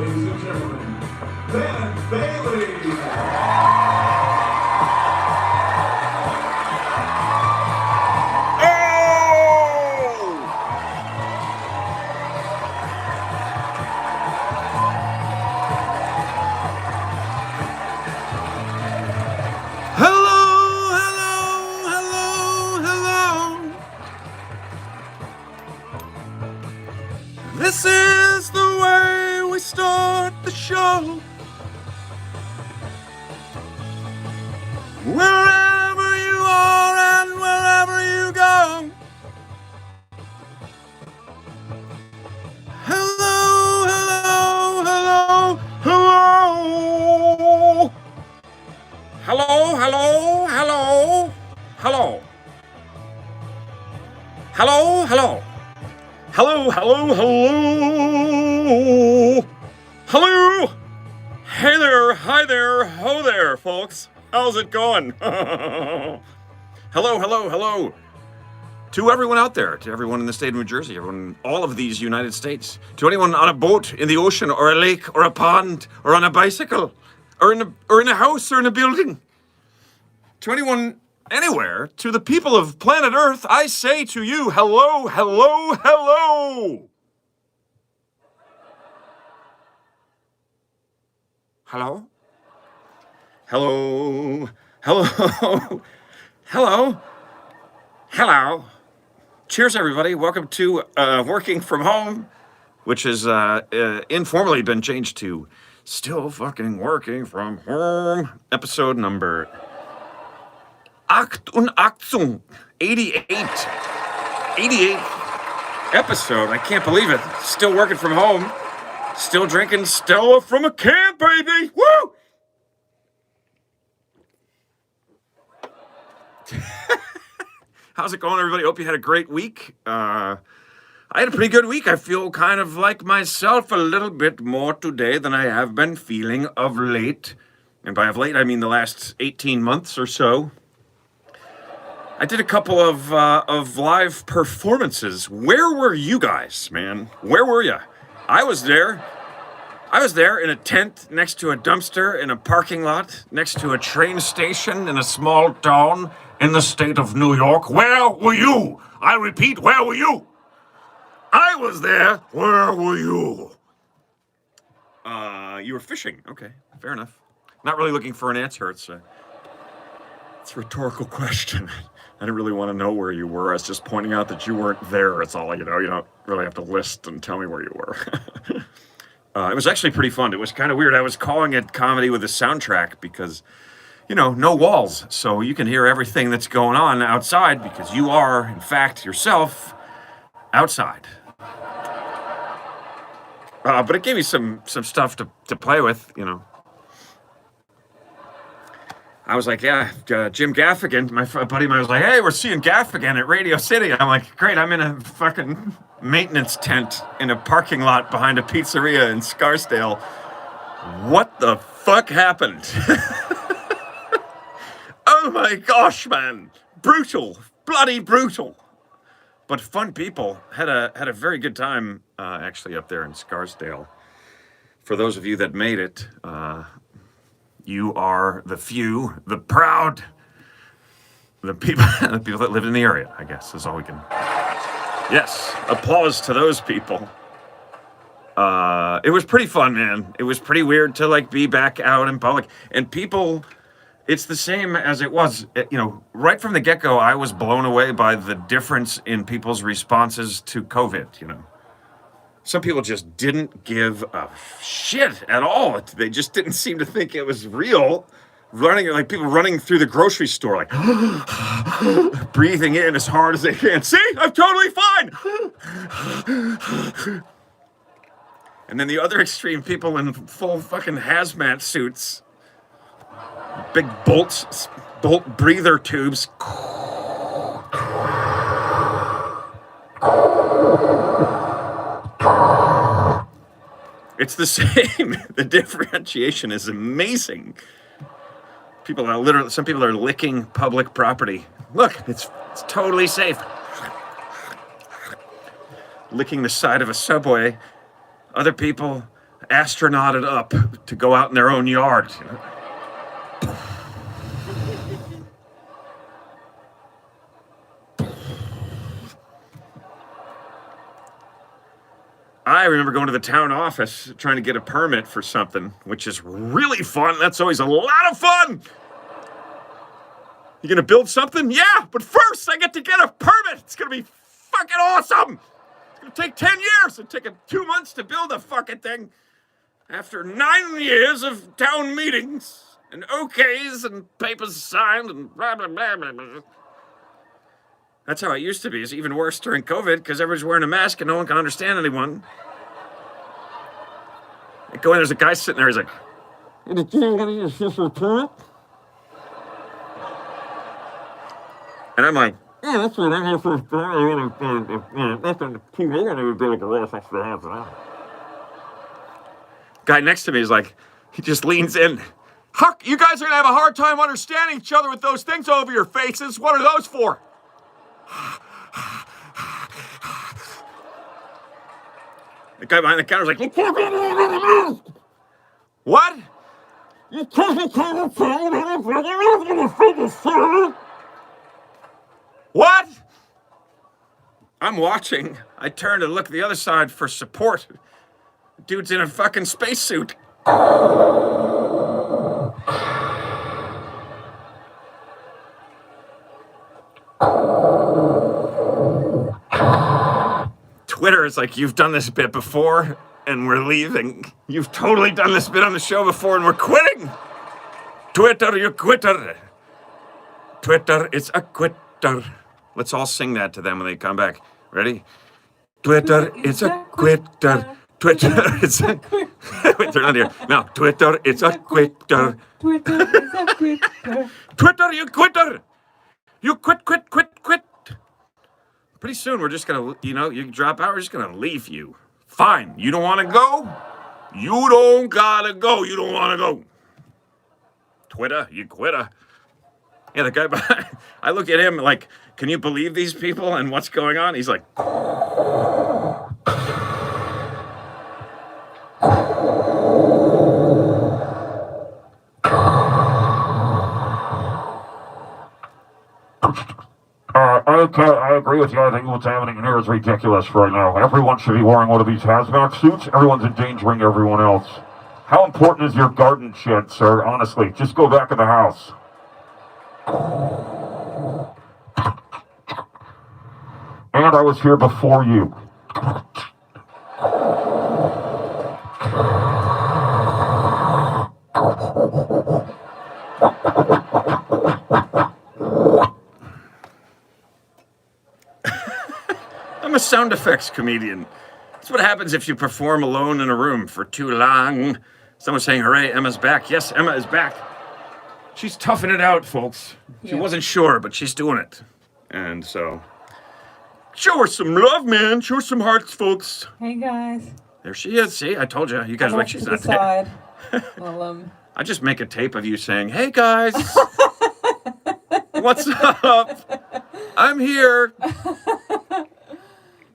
ladies and gentlemen, Ben Bailey. This is the way we start the show. Wherever you are and wherever you go. Hello, hello, hello, hello. Hello, hello, hello, hello. Hello, hello. Hello, hello, hello. Hello. Hey there, hi there, ho there, folks. How's it going? Hello, hello, hello. To everyone out there, to everyone in the state of New Jersey, everyone in all of these United States, to anyone on a boat, in the ocean, or a lake, or a pond, or on a bicycle, or in a house, or in a building. To anyone anywhere, to the people of planet Earth, I say to you, hello, hello, hello. Hello? Hello? Hello? Hello? Hello? Cheers, everybody. Welcome to Working From Home, which has informally been changed to Still Fucking Working From Home, episode number 88 episode. I can't believe it. Still working from home. Still drinking Stella from a can, baby. Woo! How's it going, everybody? Hope you had a great week. I had a pretty good week. I feel kind of like myself a little bit more today than I have been feeling of late. And by of late, I mean the last 18 months or so. I did a couple of live performances. Where were you guys, man? Where were you? I was there. I was there in a tent next to a dumpster in a parking lot next to a train station in a small town in the state of New York. Where were you? I repeat, where were you? I was there. Where were you? You were fishing. Okay, fair enough. Not really looking for an answer. It's a rhetorical question. I didn't really want to know where you were. I was just pointing out that you weren't there. It's all, you don't really have to list and tell me where you were. It was actually pretty fun. It was kind of weird. I was calling it comedy with a soundtrack because, no walls. So you can hear everything that's going on outside because you are, in fact, yourself outside. But it gave me some stuff to play with, I was like, yeah, Jim Gaffigan, my buddy of mine was like, hey, we're seeing Gaffigan at Radio City. I'm like, great, I'm in a fucking maintenance tent in a parking lot behind a pizzeria in Scarsdale. What the fuck happened? Oh my gosh, man. Brutal. Bloody brutal. But fun people. Had a very good time, actually, up there in Scarsdale. For those of you that made it, you are the few, the proud, the people that live in the area, I guess, is all we can. Yes, applause to those people. It was pretty fun, man. It was pretty weird to be back out in public. And people, it's the same as it was, right from the get-go, I was blown away by the difference in people's responses to COVID, Some people just didn't give a shit at all. They just didn't seem to think it was real. People running through the grocery store, breathing in as hard as they can. See, I'm totally fine. And then the other extreme, people in full fucking hazmat suits, big bolt breather tubes. It's the same. The differentiation is amazing. Some people are licking public property. Look, it's totally safe. Licking the side of a subway. Other people astronauted up to go out in their own yard. I remember going to the town office trying to get a permit for something, which is really fun. That's always a lot of fun. You gonna build something? Yeah, but first I get to get a permit. It's gonna be fucking awesome. It's gonna take 10 years. It'll take 2 months to build a fucking thing. After 9 years of town meetings and okays and papers signed and blah, blah, blah, blah, blah. That's how it used to be. It's even worse during COVID because everyone's wearing a mask and no one can understand anyone. I go in, there's a guy sitting there, he's like, and I'm like, yeah, that's what I'm here for. Guy next to me is like, he just leans in. Huck, you guys are going to have a hard time understanding each other with those things over your faces. What are those for? The guy behind the counter is like, what? What? I'm watching. I turn to look the other side for support. Dude's in a fucking spacesuit. Twitter is like, you've done this bit before and we're leaving. You've totally done this bit on the show before and we're quitting. Twitter, you quitter. Twitter, it's a quitter. Let's all sing that to them when they come back. Ready? Twitter, it's a quitter. Twitter, it's a quitter. Wait, they're not here. Now, Twitter, it's a quitter. Twitter is a quitter. Twitter, you quitter. You quit. Pretty soon, we're just going to, you drop out, we're just going to leave you. Fine. You don't want to go? You don't got to go. You don't want to go. Twitter, you quitter. Yeah, the guy behind, I look at him like, can you believe these people and what's going on? He's like, I agree with you. I think what's happening here is ridiculous right now. Everyone should be wearing one of these hazmat suits. Everyone's endangering everyone else. How important is your garden shed, sir? Honestly, just go back in the house. And I was here before you. I'm a sound effects comedian. That's what happens if you perform alone in a room for too long. Someone's saying, hooray, Emma's back. Yes, Emma is back. She's toughing it out, folks. She wasn't sure, but she's doing it. And so, show her some love, man. Show her some hearts, folks. Hey, guys. There she is. See, I told you. You guys like she's not there. Well, I just make a tape of you saying, hey, guys. What's up? I'm here.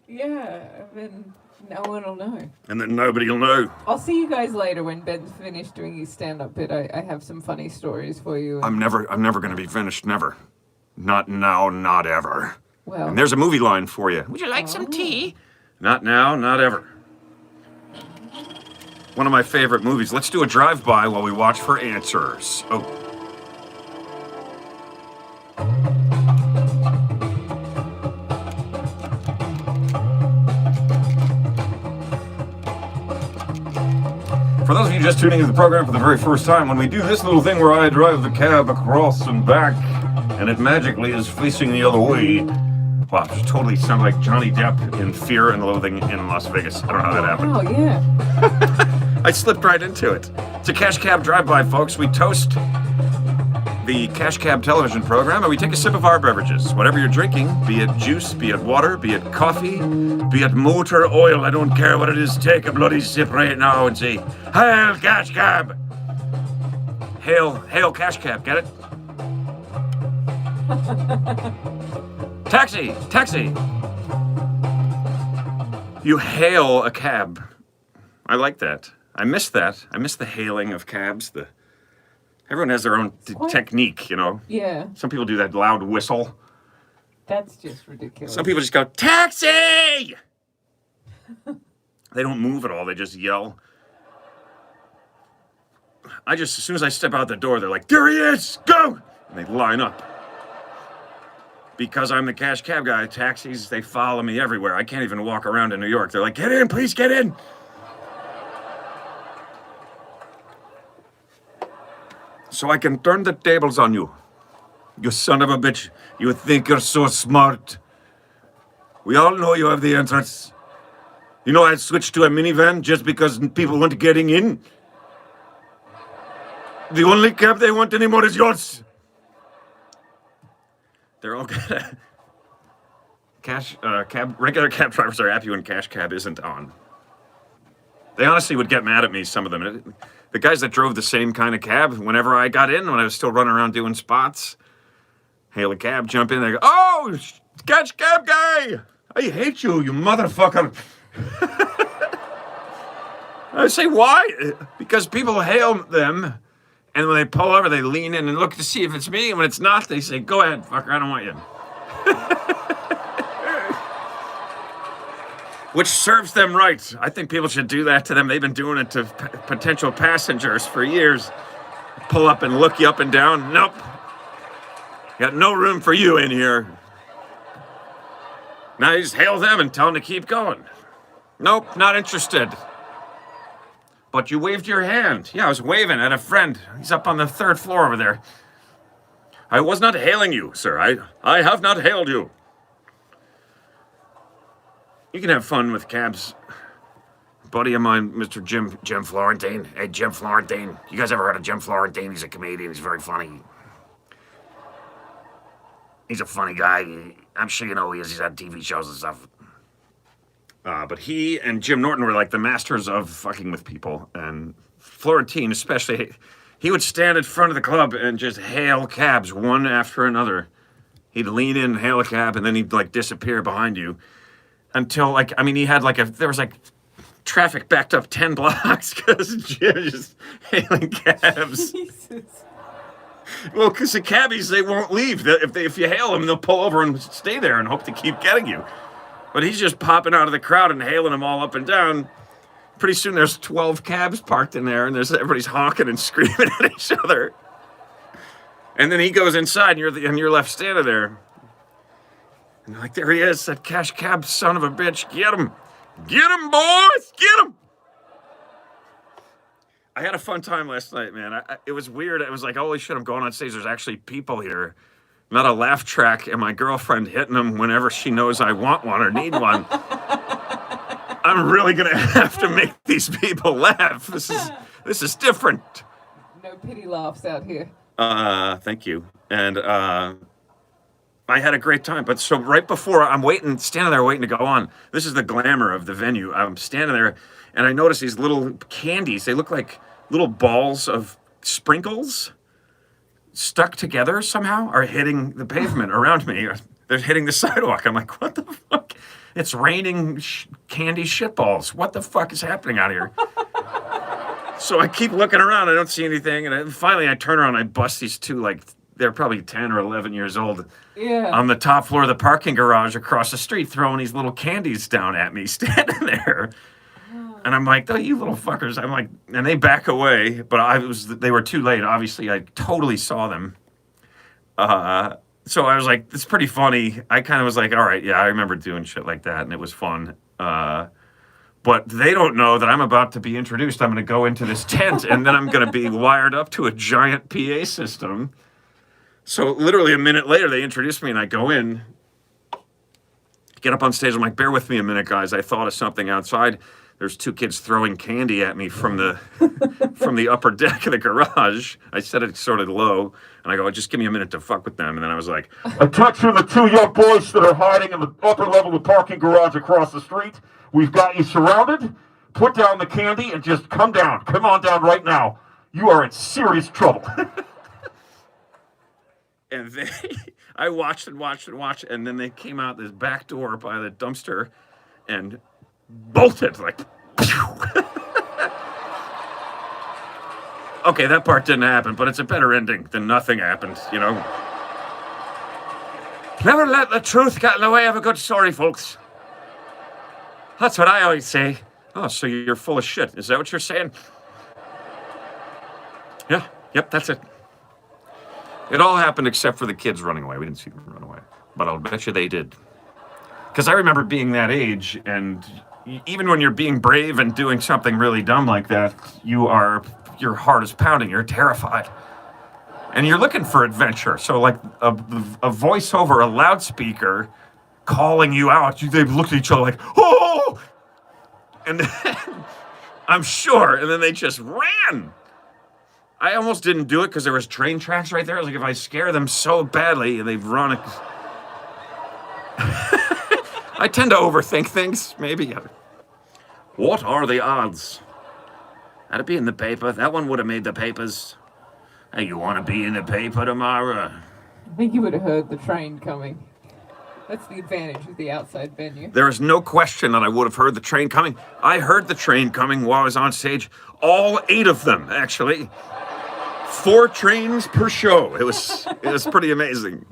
Yeah, then no one will know. And then nobody will know. I'll see you guys later when Ben's finished doing his stand-up bit. I have some funny stories for you. I'm never going to be finished. Never. Not now, not ever. Well, and there's a movie line for you. Would you like some tea? Not now, not ever. One of my favorite movies. Let's do a drive-by while we watch for answers. Oh. For those of you just tuning into the program for the very first time, when we do this little thing where I drive the cab across and back, and it magically is facing the other way. Wow, it totally sounds like Johnny Depp in Fear and Loathing in Las Vegas. I don't know how that happened. oh, yeah. I slipped right into it. It's a Cash Cab Drive-By, folks. We toast the Cash Cab television program, and we take a sip of our beverages. Whatever you're drinking, be it juice, be it water, be it coffee, be it motor oil, I don't care what it is, take a bloody sip right now and say, Hail Cash Cab! Hail Cash Cab, get it? Taxi! You hail a cab. I like that. I miss that. I miss the hailing of cabs. Everyone has their own technique, you know. Yeah, Some people do that loud whistle. that's just ridiculous. Some people just go, taxi! They don't move at all. They just yell. As soon as I step out the door, they're like, there he is, go! And they line up. Because I'm the cash cab guy, taxis, they follow me everywhere. I can't even walk around in New York. They're like, get in, please get in. So I can turn the tables on you. You son of a bitch. You think you're so smart. We all know you have the answers. You know I switched to a minivan just because people weren't getting in. The only cab they want anymore is yours. They're all good. Regular cab drivers are happy when cash cab isn't on. They honestly would get mad at me, some of them. The guys that drove the same kind of cab, whenever I got in, when I was still running around doing spots, hail a cab, jump in, they go, oh, cash cab guy! I hate you, you motherfucker. I say, why? Because people hail them, and when they pull over, they lean in and look to see if it's me, and when it's not, they say, go ahead, fucker, I don't want you. Which serves them right. I think people should do that to them. They've been doing it to potential passengers for years. Pull up and look you up and down. Nope. Got no room for you in here. Now you just hail them and tell them to keep going. Nope, not interested. But you waved your hand. Yeah, I was waving at a friend. He's up on the 3rd floor over there. I was not hailing you, sir. I have not hailed you. You can have fun with cabs. A buddy of mine, Mr. Jim Florentine. Hey, Jim Florentine. You guys ever heard of Jim Florentine? He's a comedian. He's very funny. He's a funny guy. I'm sure you know who he is. He's on TV shows and stuff. But he and Jim Norton were like the masters of fucking with people. And Florentine especially, he would stand in front of the club and just hail cabs one after another. He'd lean in and hail a cab, and then he'd like disappear behind you. Until he had there was traffic backed up 10 blocks because Jim just hailing cabs. Jesus. Well, because the cabbies, they won't leave. If you hail them, they'll pull over and stay there and hope to keep getting you. But he's just popping out of the crowd and hailing them all up and down. Pretty soon there's 12 cabs parked in there, and everybody's honking and screaming at each other. And then he goes inside, and you're left standing there. And they're like, there he is, that cash cab son of a bitch. Get him. Get him, boys. Get him. I had a fun time last night, man. It was weird. I was like, holy shit, I'm going on stage. There's actually people here. Not a laugh track, and my girlfriend hitting them whenever she knows I want one or need one. I'm really going to have to make these people laugh. This is different. No pity laughs out here. Thank you. And, I had a great time, but so right before standing there waiting to go on, this is the glamour of the venue. I'm standing there and I notice these little candies. They look like little balls of sprinkles stuck together somehow are hitting the pavement around me. They're hitting the sidewalk. I'm like, what the fuck? It's raining candy shitballs. What the fuck is happening out here? So I keep looking around. I don't see anything. And finally I turn around and I bust these two, they're probably 10 or 11 years old. Yeah. On the top floor of the parking garage across the street, throwing these little candies down at me, standing there. And I'm like, oh, you little fuckers. I'm like, and they back away, but they were too late. Obviously, I totally saw them. So I was like, it's pretty funny. I kind of was like, all right, yeah, I remember doing shit like that, and it was fun. But they don't know that I'm about to be introduced. I'm going to go into this tent, and then I'm going to be wired up to a giant PA system. So literally a minute later, they introduced me, and I go in, get up on stage. I'm like, bear with me a minute, guys. I thought of something outside. There's two kids throwing candy at me from the upper deck of the garage. I said it sort of low, and I go, just give me a minute to fuck with them. And then I was like, attention, the 2 young boys that are hiding in the upper level of the parking garage across the street. We've got you surrounded. Put down the candy and just come down. Come on down right now. You are in serious trouble. And I watched, and then they came out this back door by the dumpster and bolted, like, Okay, that part didn't happen, but it's a better ending than nothing happened, you know? Never let the truth get in the way of a good story, folks. That's what I always say. Oh, so you're full of shit. Is that what you're saying? Yeah, yep, that's it. It all happened except for the kids running away. We didn't see them run away. But I'll bet you they did. Because I remember being that age, and even when you're being brave and doing something really dumb like that, your heart is pounding. You're terrified. And you're looking for adventure. So like a voiceover, a loudspeaker calling you out, they look at each other like, oh! And then, I'm sure, and then they just ran. I almost didn't do it because there was train tracks right there. I was like, if I scare them so badly, they've run. I tend to overthink things, maybe. What are the odds? That'd be in the paper. That one would have made the papers. Hey, you want to be in the paper tomorrow? I think you would have heard the train coming. That's the advantage of the outside venue. There is no question that I would have heard the train coming. I heard the train coming while I was on stage. All 8 of them, actually. 4 trains per show. It was pretty amazing.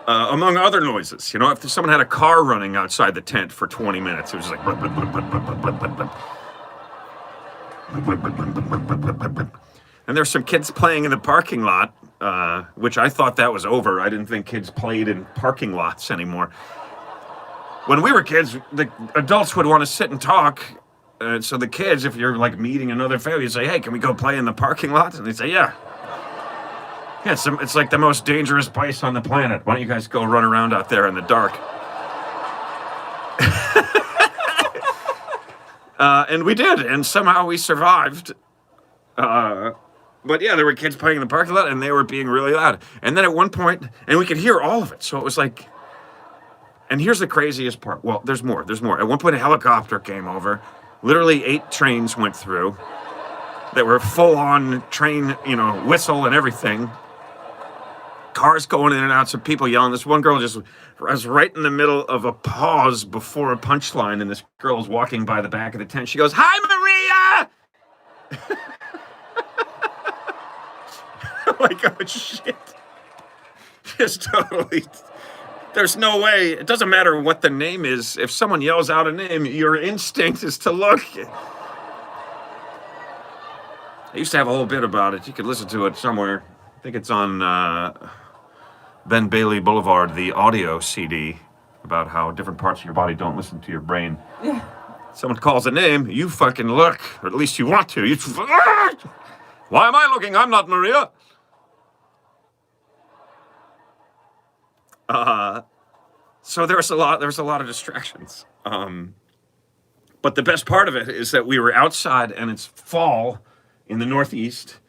Among other noises, you know, if someone had a car running outside the tent for 20 minutes, it was just like... And there's some kids playing in the parking lot, which I thought that was over. I didn't think kids played in parking lots anymore. When we were kids, the adults would want to sit and talk. So the kids, if you're like meeting another family, you say, hey, can we go play in the parking lot? And they say, yeah. Yeah, it's like the most dangerous place on the planet. Why don't you guys go run around out there in the dark? And we did, and somehow we survived. But yeah, there were kids playing in the parking lot, and they were being really loud. And then at one point, and we could hear all of it, so it was like... And here's the craziest part. Well, there's more. At one point, a helicopter came over. Literally 8 trains went through that were full-on train, whistle and everything. Cars going in and out, some people yelling. This one girl just was right in the middle of a pause before a punchline, and this girl was walking by the back of the tent. She goes, "Hi, Maria!" I'm like, oh, shit. Just totally... There's no way. It doesn't matter what the name is. If someone yells out a name, your instinct is to look. I used to have a whole bit about it. You could listen to it somewhere. I think it's on Ben Bailey Boulevard, the audio CD, about how different parts of your body don't listen to your brain. Yeah. Someone calls a name, you fucking look. Or at least you want to. Why am I looking? I'm not Maria. So there was a lot of distractions. But the best part of it is that we were outside and it's fall in the Northeast.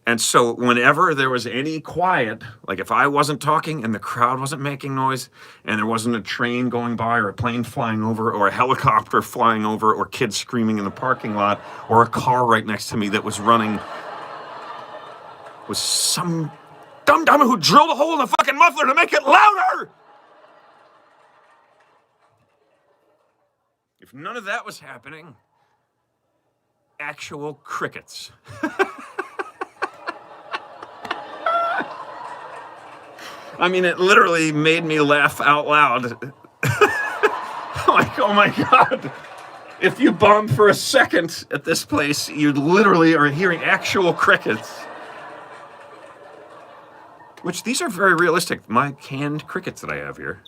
And so whenever there was any quiet, like if I wasn't talking and the crowd wasn't making noise and there wasn't a train going by or a plane flying over or a helicopter flying over or kids screaming in the parking lot or a car right next to me that was running, was some dum-dum who drilled a hole in the fucking muffler to make it louder! If none of that was happening, actual crickets. I mean, it literally made me laugh out loud. Like, oh my God. If you bomb for a second at this place, you literally are hearing actual crickets. Which, these are very realistic. My canned crickets that I have here.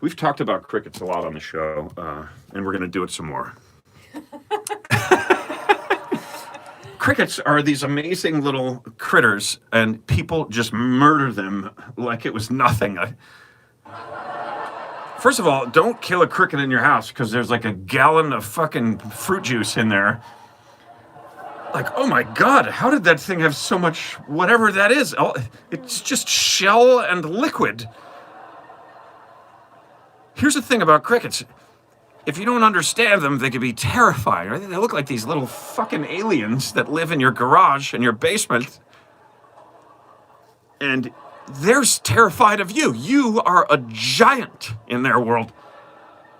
We've talked about crickets a lot on the show, and we're going to do it some more. Crickets are these amazing little critters, and people just murder them like it was nothing. First of all, don't kill a cricket in your house because there's like a gallon of fucking fruit juice in there. Like, oh my God, how did that thing have so much, whatever that is? It's just shell and liquid. Here's the thing about crickets. if you don't understand them, they can be terrifying. Right? They look like these little fucking aliens that live in your garage, in your basement. And they're terrified of you. You are a giant in their world.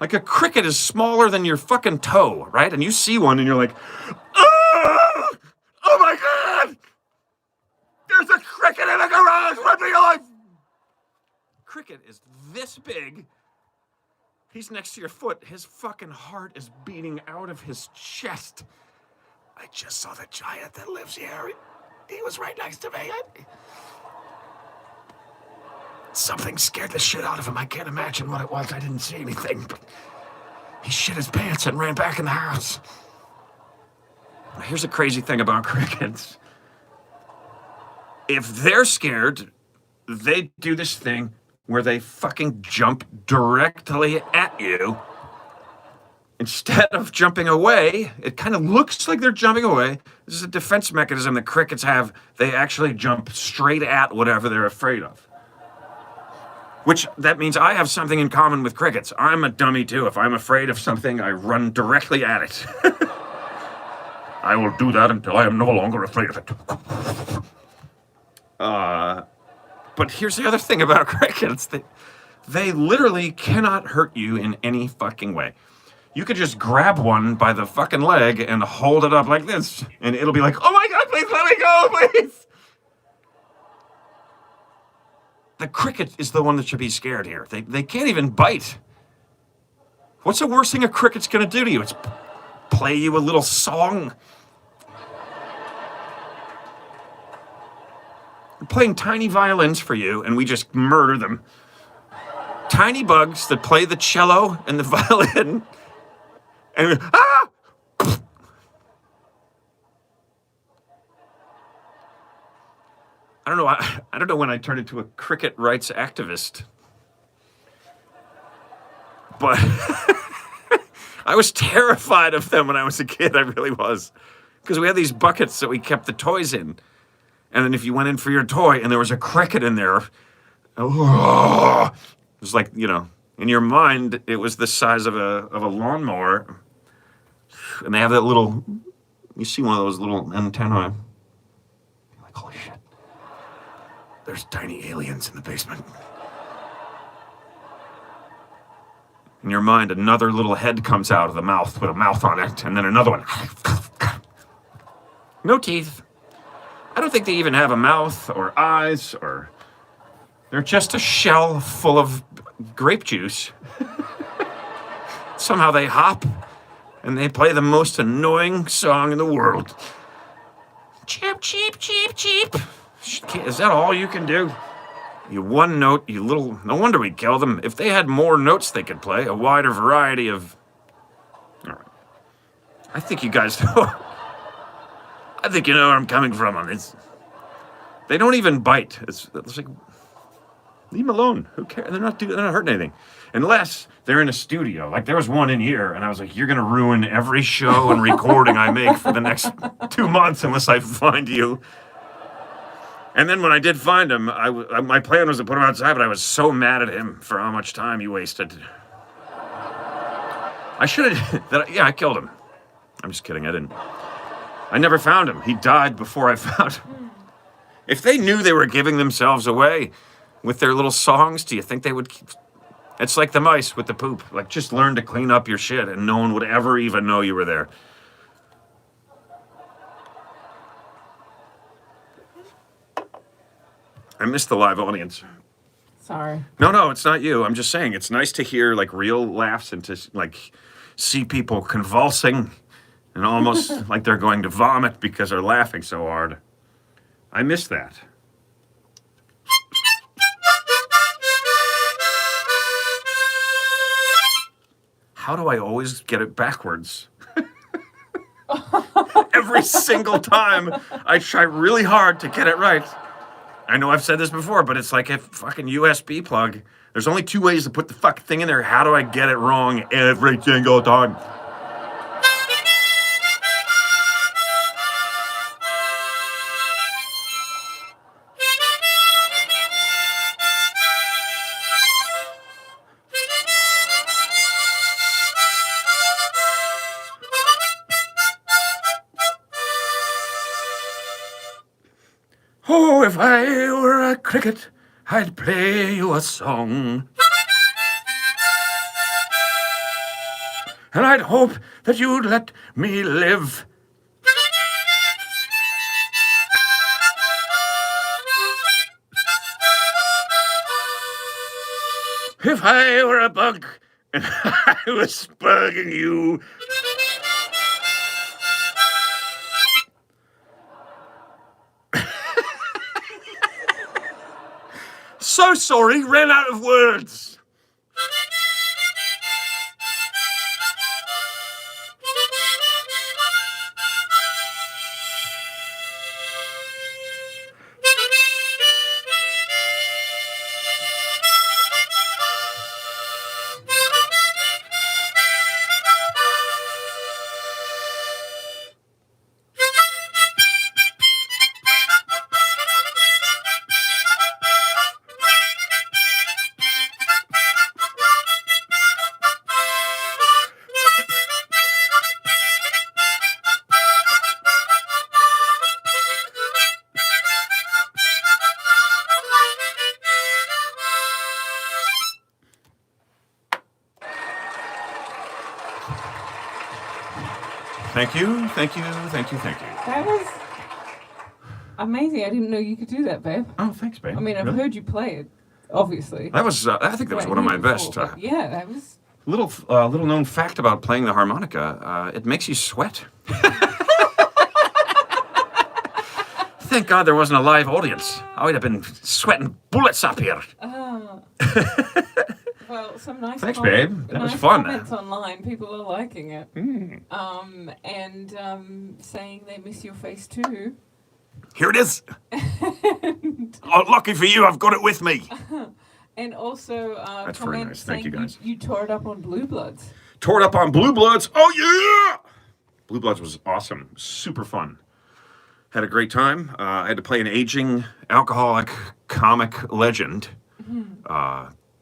Like a cricket is smaller than your fucking toe, right? And you see one and you're like, oh, oh my God! There's a cricket in the garage! Run for your life! Cricket is this big. He's next to your foot. His fucking heart is beating out of his chest. I just saw the giant that lives here. He was right next to me. Something scared the shit out of him. I can't imagine what it was. I didn't see anything, but he shit his pants and ran back in the house. Here's a crazy thing about crickets. If they're scared, they do this thing where they fucking jump directly at you. Instead of jumping away, it kind of looks like they're jumping away. This is a defense mechanism that crickets have. They actually jump straight at whatever they're afraid of. Which, that means I have something in common with crickets. I'm a dummy too. If I'm afraid of something, I run directly at it. I will do that until I am no longer afraid of it. But here's the other thing about crickets. They literally cannot hurt you in any fucking way. You could just grab one by the fucking leg and hold it up like this, and it'll be like, oh my God, please let me go, please. The cricket is the one that should be scared here. They can't even bite. What's the worst thing a cricket's gonna do to you? It's play you a little song. They're playing tiny violins for you, and we just murder them. Tiny bugs that play the cello and the violin. And ah! I don't know when I turned into a cricket rights activist. But I was terrified of them when I was a kid. I really was. Because we had these buckets that we kept the toys in. And then if you went in for your toy and there was a cricket in there, oh, it was like, you know, in your mind, it was the size of a lawnmower. And they have that little, you see one of those little antennae. You're like, holy shit. There's tiny aliens in the basement. In your mind, another little head comes out of the mouth with a mouth on it, and then another one. No teeth. I don't think they even have a mouth or eyes, or they're just a shell full of grape juice. Somehow they hop, and they play the most annoying song in the world. Cheep, cheep, cheep, cheep. Is that all you can do? You one note, you little... No wonder we kill them. If they had more notes they could play, a wider variety of... All right. I think you guys know... I think you know where I'm coming from on this. They don't even bite. It's like... Leave them alone. Who cares? They're not hurting anything. Unless they're in a studio. Like, there was one in here, and I was like, you're going to ruin every show and recording I make for the next 2 months unless I find you. And then when I did find him, my plan was to put him outside, but I was so mad at him for how much time he wasted. I should have... Yeah, I killed him. I'm just kidding. I didn't. I never found him. He died before I found him. If they knew they were giving themselves away with their little songs, do you think they would keep... It's like the mice with the poop. Like, just learn to clean up your shit, and no one would ever even know you were there. I missed the live audience. Sorry. No, it's not you. I'm just saying, it's nice to hear, like, real laughs and to, like, see people convulsing and almost like they're going to vomit because they're laughing so hard. I miss that. How do I always get it backwards? Every single time I try really hard to get it right. I know I've said this before, but it's like a fucking USB plug. There's only 2 ways to put the fucking thing in there. How do I get it wrong every single time? Oh, if I were a cricket, I'd play you a song. And I'd hope that you'd let me live. If I were a bug and I was bugging you. So sorry, ran out of words. Thank you, thank you, thank you, thank you. That was amazing. I didn't know you could do that, babe. Oh, thanks, babe. I mean, I've Really? heard you play it, obviously. That was, I think that was Right, one of my before, best. but yeah, that was. Little known fact about playing the harmonica, it makes you sweat. Thank God there wasn't a live audience. I would have been sweating bullets up here. Well, some nice. Thanks, comment- babe. That was nice fun. Comments online, people are liking it, and saying they miss your face too. Here it is. Oh, lucky for you, I've got it with me. And also, That's very comment nice. Thank saying you, guys. You tore it up on Blue Bloods. Tore it up on Blue Bloods. Oh, yeah! Blue Bloods was awesome. Super fun. Had a great time. I had to play an aging alcoholic comic legend.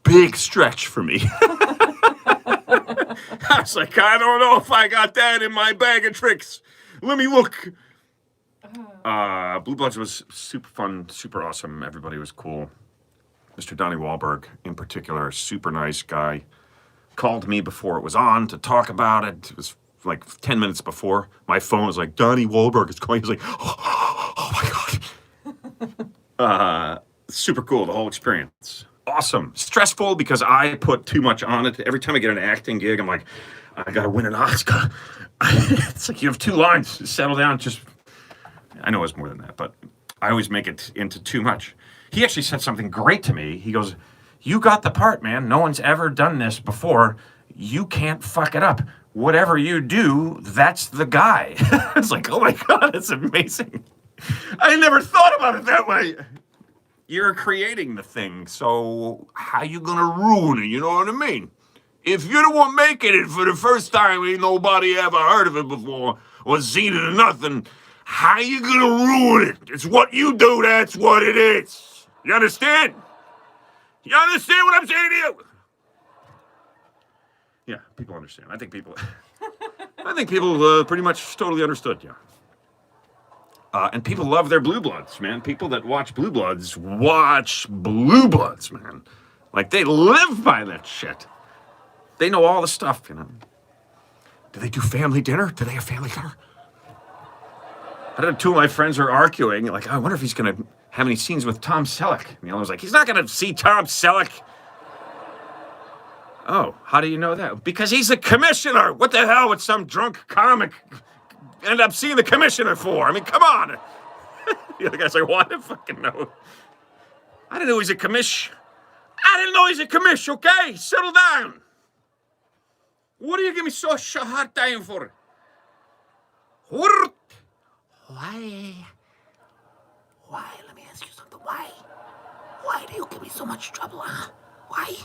Big stretch for me. I was like, I don't know if I got that in my bag of tricks. Let me look. Blue Bloods was super fun, super awesome. Everybody was cool. Mr. Donnie Wahlberg, in particular, super nice guy. Called me before it was on to talk about it. It was like 10 minutes before. My phone was like, Donnie Wahlberg is calling. He's like, oh my God. Super cool, the whole experience. Awesome. Stressful because I put too much on it. Every time I get an acting gig, I'm like, I gotta win an Oscar. It's like you have 2 lines. Settle down. Just, I know it's more than that, but I always make it into too much. He actually said something great to me. He goes, you got the part, man. No one's ever done this before. You can't fuck it up. Whatever you do, that's the guy. It's like, oh my God, it's amazing. I never thought about it that way. You're creating the thing, so how you gonna ruin it? You know what I mean? If you're the one making it for the first time, ain't nobody ever heard of it before or seen it or nothing, how you gonna ruin it? It's what you do, that's what it is. You understand? You understand what I'm saying to you? Yeah, people understand. I think people pretty much totally understood, yeah. And people love their Blue Bloods, man. People that watch Blue Bloods, man. Like, they live by that shit. They know all the stuff, you know. Do they do family dinner? Do they have family dinner? I had 2 of my friends are arguing, like, I wonder if he's going to have any scenes with Tom Selleck. And the other was like, he's not going to see Tom Selleck. Oh, how do you know that? Because he's a commissioner. What the hell would some drunk comic end up seeing the commissioner for? I mean, come on. The other guy's like, well, I didn't fucking know. I didn't know he's a commish. I didn't know he's a commish, okay? Settle down. What do you give me so hard time for? What? Why? Let me ask you something. Why? Why do you give me so much trouble, huh? Why?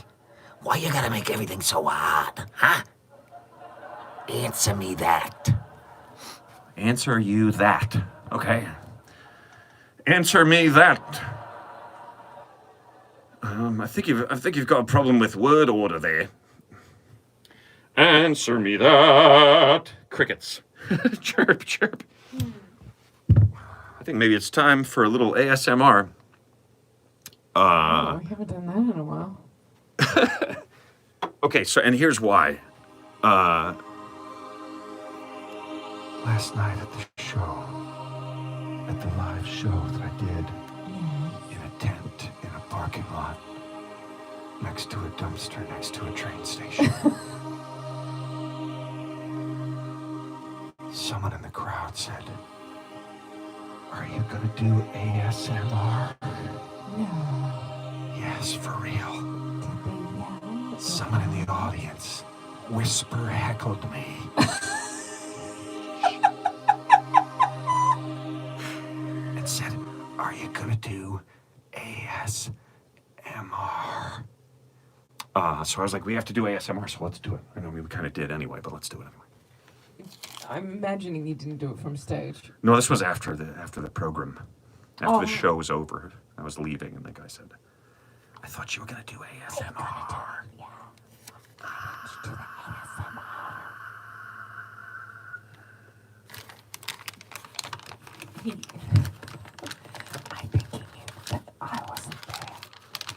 Why you gotta make everything so hard, huh? Answer me that. Answer you that, okay? Answer me that. I think you've got a problem with word order there. Answer me that. Crickets. Chirp, chirp. I think maybe it's time for a little ASMR. Oh, we haven't done that in a while. Okay, so, and here's why. Last night at the show, at the live show that I did in a tent in a parking lot next to a dumpster next to a train station. Someone in the crowd said, "Are you gonna do ASMR?" No. Yes, for real. Did they yell? Someone in the audience whisper heckled me. And said, "Are you gonna do ASMR?" So I was like, we have to do ASMR, so let's do it. I know we kind of did anyway, but let's do it anyway. I'm imagining you didn't do it from stage. No, this was after the program. After Oh. the show was over. I was leaving, and the guy said, I thought you were going to do ASMR. I think he knew that I wasn't there,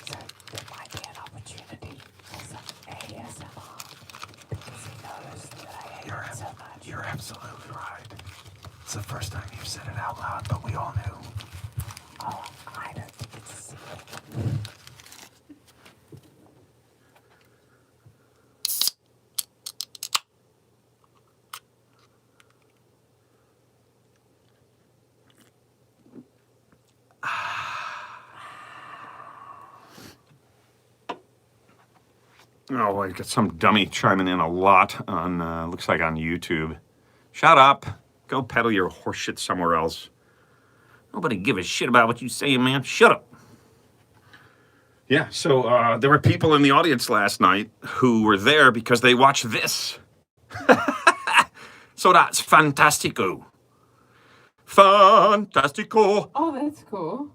so there might be an opportunity for some ASMR because he knows that I hate it so much. You're absolutely right. It's the first time you've said it out loud, but we all knew. Oh, I don't think it's a secret. Oh, I got some dummy chiming in a lot on, looks like on YouTube. Shut up. Go peddle your horseshit somewhere else. Nobody give a shit about what you say, man. Shut up. Yeah, so there were people in the audience last night who were there because they watched this. So that's fantastico. Fantastico. Oh, that's cool.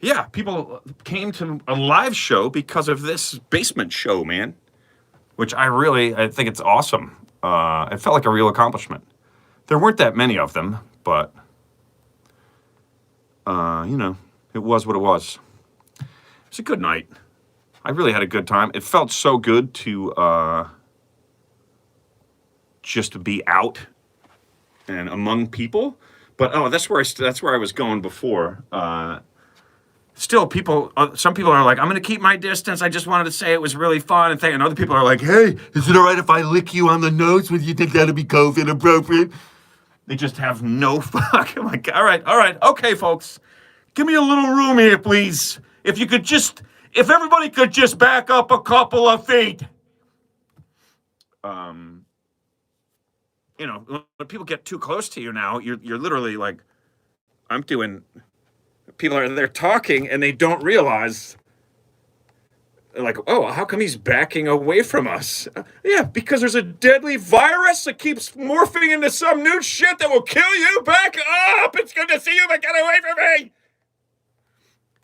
Yeah, people came to a live show because of this basement show, man. Which I think it's awesome. It felt like a real accomplishment. There weren't that many of them, but, it was what it was. It was a good night. I really had a good time. It felt so good to just to be out and among people. But that's where I was going before. Still, some people are like, I'm going to keep my distance. I just wanted to say it was really fun. And other people are like, hey, is it all right if I lick you on the nose? Would you think that'd be COVID appropriate? They just have no fuck. I'm like, all right. Okay, folks. Give me a little room here, please. If everybody could just back up a couple of feet. When people get too close to you now, you're literally like, they're talking and they don't realize, like, oh, how come he's backing away from us? Yeah, because there's a deadly virus that keeps morphing into some new shit that will kill you. Back up! It's good to see you, but get away from me!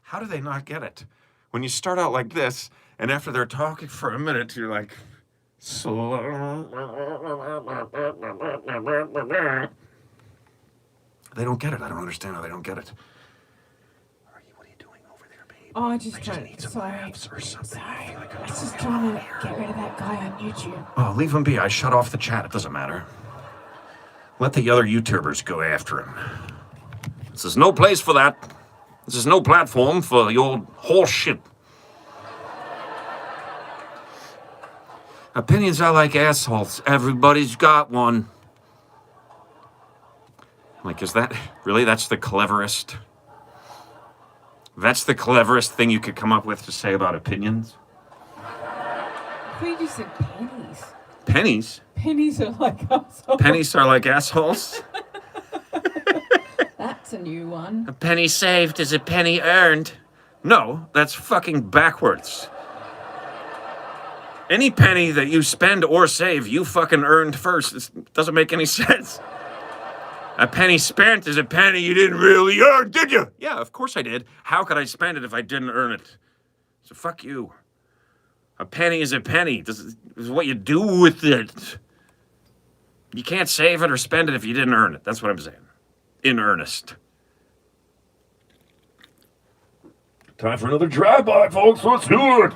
How do they not get it? When you start out like this, and after they're talking for a minute, you're like, they don't get it. I don't understand how they don't get it. Oh, I just trying. Sorry. I was just trying to get rid of that guy on YouTube. Oh, leave him be. I shut off the chat. It doesn't matter. Let the other YouTubers go after him. This is no place for that. This is no platform for your horse shit. Opinions are like assholes. Everybody's got one. Like, is that really? That's the cleverest. That's the cleverest thing you could come up with to say about opinions? I thought you just said pennies. Pennies? Pennies are like assholes. Pennies are like assholes? That's a new one. A penny saved is a penny earned. No, that's fucking backwards. Any penny that you spend or save, you fucking earned first. It doesn't make any sense. A penny spent is a penny you didn't really earn, did you? Yeah, of course I did. How could I spend it if I didn't earn it? So fuck you. A penny is a penny. This is what you do with it. You can't save it or spend it if you didn't earn it. That's what I'm saying. In earnest. Time for another drive-by, folks. Let's do it.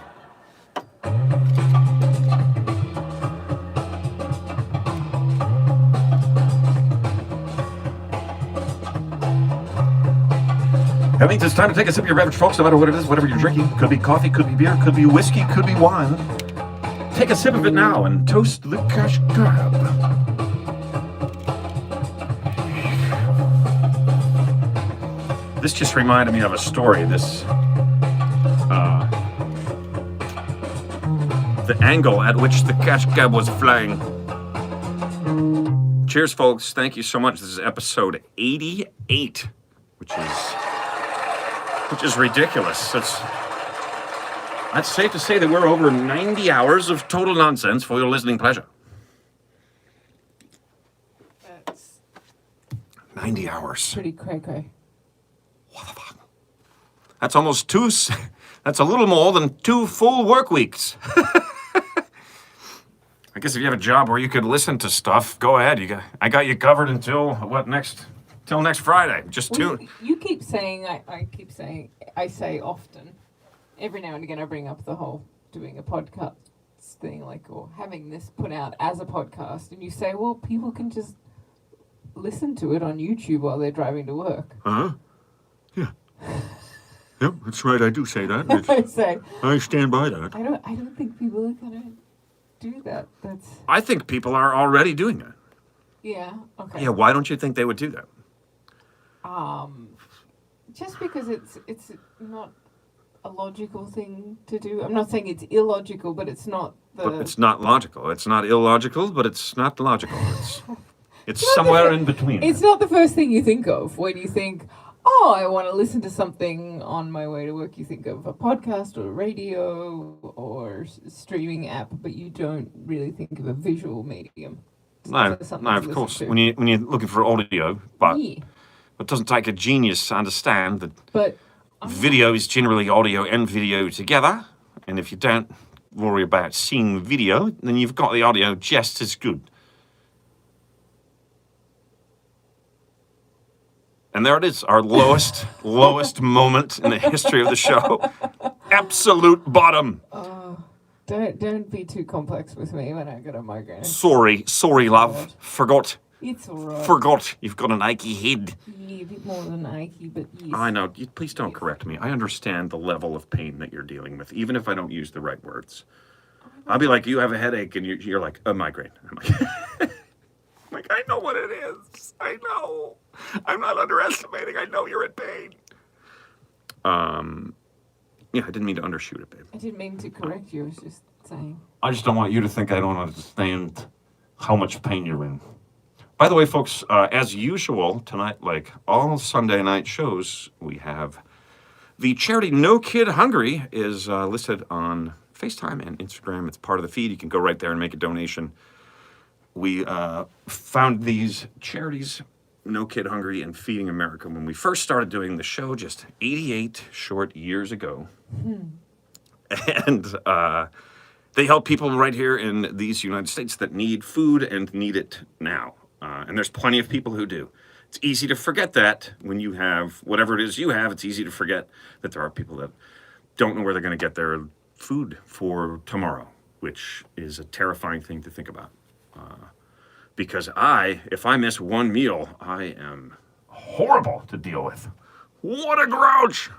That means it's time to take a sip of your beverage, folks, no matter what it is, whatever you're drinking. Could be coffee, could be beer, could be whiskey, could be wine. Take a sip of it now and toast the cash cab. This just reminded me of a story. The angle at which the cash cab was flying. Cheers, folks. Thank you so much. This is episode 88, which is ridiculous. It's safe to say that we're over 90 hours of total nonsense for your listening pleasure. That's 90 hours. pretty cray-cray. What the fuck? That's almost that's a little more than 2 full work weeks. I guess if you have a job where you could listen to stuff, go ahead. I got you covered until Till next Friday. Just tune. You keep saying, I say often, every now and again I bring up the whole doing a podcast thing, or having this put out as a podcast, and you say, well, people can just listen to it on YouTube while they're driving to work. Uh-huh. Yeah. Yep, that's right, I do say that. I stand by that. I don't think people are gonna do that. I think people are already doing that. Yeah, okay. Yeah, why don't you think they would do that? Just because it's not a logical thing to do. I'm not saying it's illogical, but it's not But it's not logical. It's not illogical, but it's not logical. It's somewhere in between. It's not the first thing you think of when you think, oh, I want to listen to something on my way to work. You think of a podcast or radio or streaming app, but you don't really think of a visual medium. No, of course. When you're looking for audio, but it doesn't take a genius to understand that video is generally audio and video together. And if you don't worry about seeing the video, then you've got the audio just as good. And there it is, our lowest moment in the history of the show. Absolute bottom. Don't be too complex with me when I get a migraine. Sorry, love. Forgot. It's alright. Forgot. You've got an achy head. Yeah, a bit more than achy, but yes. I know. Please don't correct me. I understand the level of pain that you're dealing with, even if I don't use the right words. I'll be like, you have a headache, and you're like, a migraine. I'm like, I know what it is. I know. I'm not underestimating. I know you're in pain. Yeah, I didn't mean to undershoot it, babe. I didn't mean to correct you. I was just saying. I just don't want you to think I don't understand how much pain you're in. By the way, folks, as usual, tonight, like all Sunday night shows, we have the charity No Kid Hungry is listed on FaceTime and Instagram. It's part of the feed. You can go right there and make a donation. We found these charities, No Kid Hungry and Feeding America, when we first started doing the show just 88 short years ago. And they help people right here in these United States that need food and need it now. And there's plenty of people who do. It's easy to forget that when you have whatever it is you have. It's easy to forget that there are people that don't know where they're going to get their food for tomorrow, which is a terrifying thing to think about. Because if I miss one meal, I am horrible to deal with. What a grouch!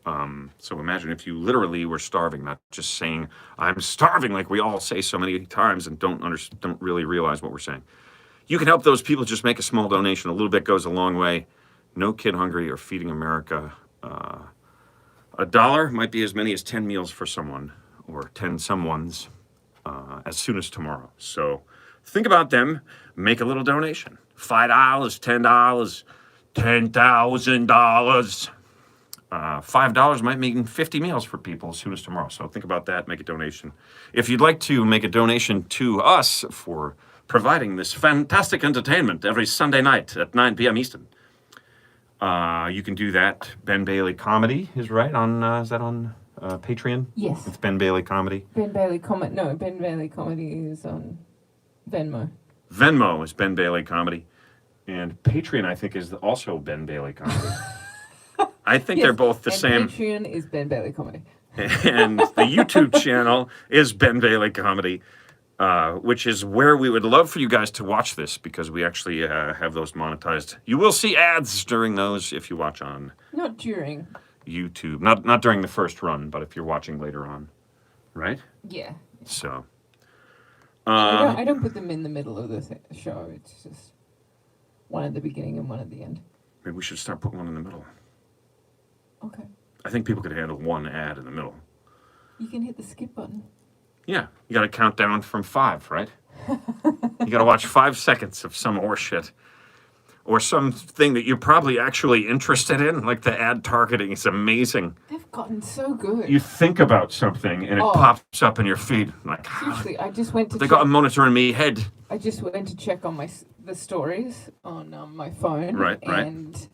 So imagine if you literally were starving, not just saying, I'm starving, like we all say so many times and don't really realize what we're saying. You can help those people. Just make a small donation. A little bit goes a long way. No Kid Hungry or Feeding America. $1 might be as many as 10 meals for someone, or 10 someones, as soon as tomorrow. So think about them. Make a little donation. $5, $10, $10,000. $5 might mean 50 meals for people as soon as tomorrow. So think about that. Make a donation. If you'd like to make a donation to us for providing this fantastic entertainment every Sunday night at 9 p.m. Eastern, you can do that. Ben Bailey Comedy is right on. Is that on Patreon? Yes. It's Ben Bailey Comedy. Ben Bailey Comedy is on Venmo. Venmo is Ben Bailey Comedy, and Patreon I think is also Ben Bailey Comedy. I think they're both the and same. Patreon is Ben Bailey Comedy. And the YouTube channel is Ben Bailey Comedy, which is where we would love for you guys to watch this because we actually have those monetized. You will see ads during those if you watch on Not during. YouTube. Not during the first run, but if you're watching later on, right? Yeah. So. I don't put them in the middle of the show. It's just one at the beginning and one at the end. Maybe we should start putting one in the middle. Okay. I think people could handle one ad in the middle. You can hit the skip button. Yeah, you got to count down from 5, right? You got to watch 5 seconds of some horseshit. Or something that you're probably actually interested in, like the ad targeting is amazing. They've gotten so good. You think about something and it pops up in your feed. Like, seriously, I just went to. They got a monitor in me head. I just went to check on the stories on my phone. Right. And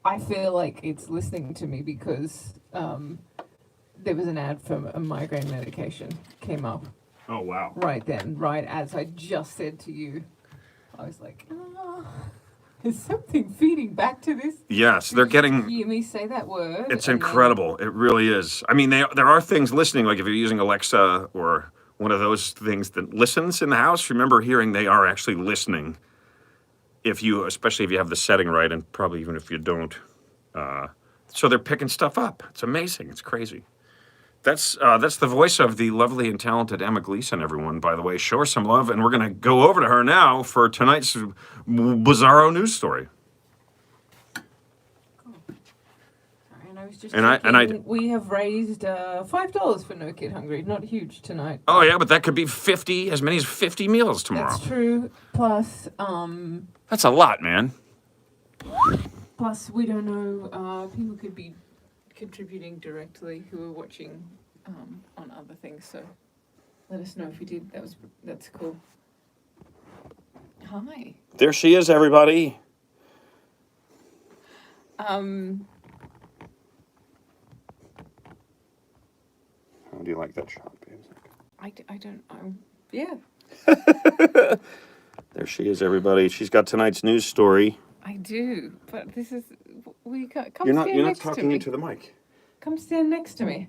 I feel like it's listening to me because there was an ad for a migraine medication came up. Oh wow! Right then, right as I just said to you, I was like, oh. Is something feeding back to this? Yes, they're getting. Hear me say that word. It's incredible. It really is. I mean, there are things listening, like if you're using Alexa or one of those things that listens in the house. Remember hearing they are actually listening. Especially if you have the setting right, and probably even if you don't. So they're picking stuff up. It's amazing. It's crazy. That's the voice of the lovely and talented Emma Gleason, everyone, by the way. Show her some love, and we're going to go over to her now for tonight's Bizarro news story. And I was just we have raised $5 for No Kid Hungry. Not huge tonight. Oh, yeah, but that could be as many as 50 meals tomorrow. That's true. Plus, that's a lot, man. Plus, we don't know, people could be contributing directly who are watching on other things, so let us know if you did. That's cool. Hi. There she is, everybody. How do you like that shot, babe? I don't yeah. There she is, everybody. She's got tonight's news story. I do, but this is come You're stand not next talking to me. into the mic. Come stand next to me.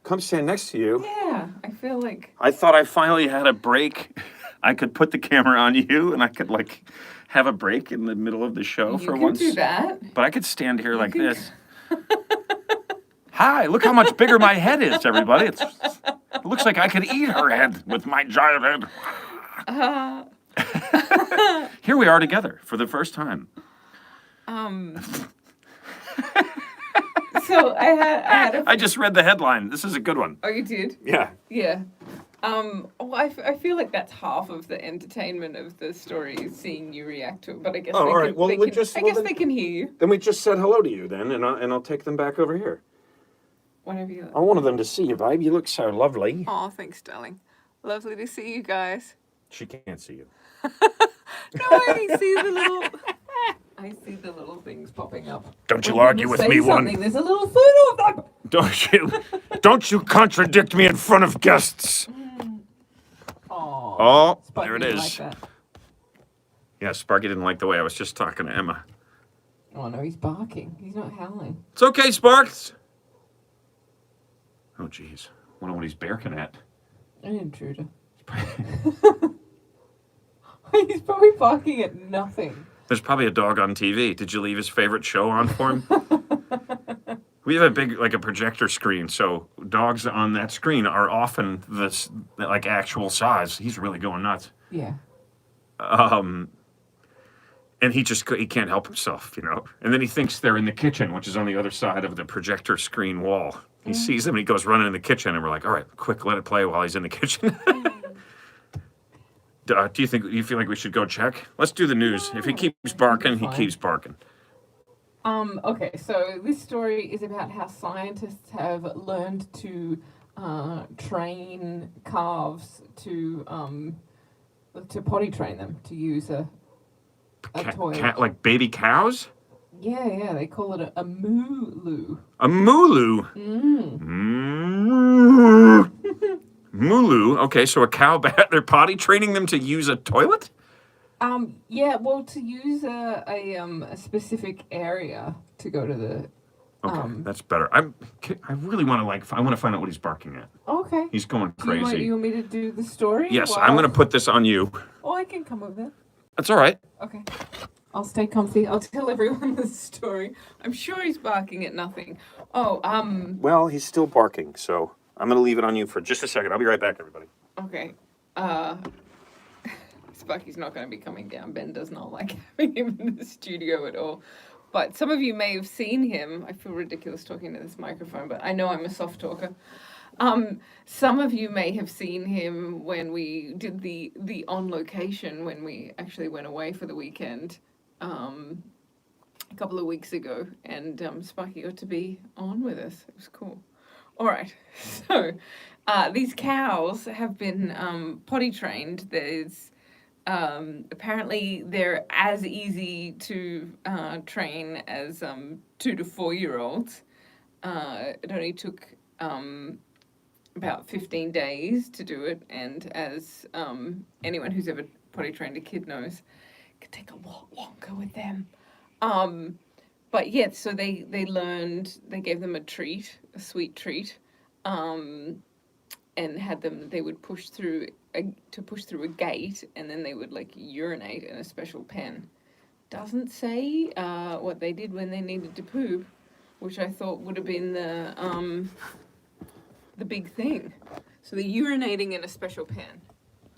Come stand next to you. Yeah, I feel like I thought I finally had a break. I could put the camera on you, and I could have a break in the middle of the show for once. You can do that. But I could stand here like this. Hi, look how much bigger my head is, everybody. It looks like I could eat her head with my giant head. Here we are together for the first time. So I just read the headline. This is a good one. Oh, you did? Yeah. Yeah. I feel like that's half of the entertainment of the story is seeing you react to it. But I guess they can hear you. Then we just said hello to you then, and I'll take them back over here. Whenever you like. I wanted them to see you, babe. You look so lovely. Oh, thanks, darling. Lovely to see you guys. She can't see you. No, I see the little things popping up. Don't you argue with me, woman. There's a little photo of them. Don't you contradict me in front of guests. Oh, there it is. Like that. Yeah, Sparky didn't like the way I was just talking to Emma. Oh no, he's barking. He's not howling. It's okay, Sparks. Oh, jeez. Wonder what he's barking at. An intruder. He's probably barking at nothing. There's probably a dog on TV. Did you leave his favorite show on for him? We have a big, a projector screen, so dogs on that screen are often this, actual size. He's really going nuts. Yeah. And he can't help himself, And then he thinks they're in the kitchen, which is on the other side of the projector screen wall. He sees them and he goes running in the kitchen, and we're like, all right, quick, let it play while he's in the kitchen. Do you feel like we should go check? Let's do the news. If he keeps barking, he keeps barking. Okay, so this story is about how scientists have learned to train calves to potty train them to use a toilet. Like baby cows? Yeah, they call it a moo-loo. A moo-loo? Moo-loo? Okay, so a cow, they're potty training them to use a toilet? Yeah, well, to use a specific area to go to the Okay, that's better. I really want to I want to find out what he's barking at. Okay. He's going Do you crazy. want me to do the story? Yes, I'm going to put this on you. Oh, I can come over. That's all right. Okay. I'll stay comfy. I'll tell everyone the story. I'm sure he's barking at nothing. Oh, Well, he's still barking, so I'm going to leave it on you for just a second. I'll be right back, everybody. okay. Sparky's not going to be coming down. Ben does not like having him in the studio at all. But some of you may have seen him. I feel ridiculous talking to this microphone, but I know I'm a soft talker. Some of you may have seen him when we did the on location, when we actually went away for the weekend a couple of weeks ago, and Sparky got to be on with us. It was cool. All right, so these cows have been potty trained. There's apparently they're as easy to train as 2 to 4 year olds. It only took about 15 days to do it, and as anyone who's ever potty trained a kid knows, it could take a lot longer with them. But yeah, so they learned, they gave them a treat, a sweet treat, and had them, they would push through a gate, and then they would like urinate in a special pen. Doesn't say what they did when they needed to poop, which I thought would have been the big thing. So they're urinating in a special pen.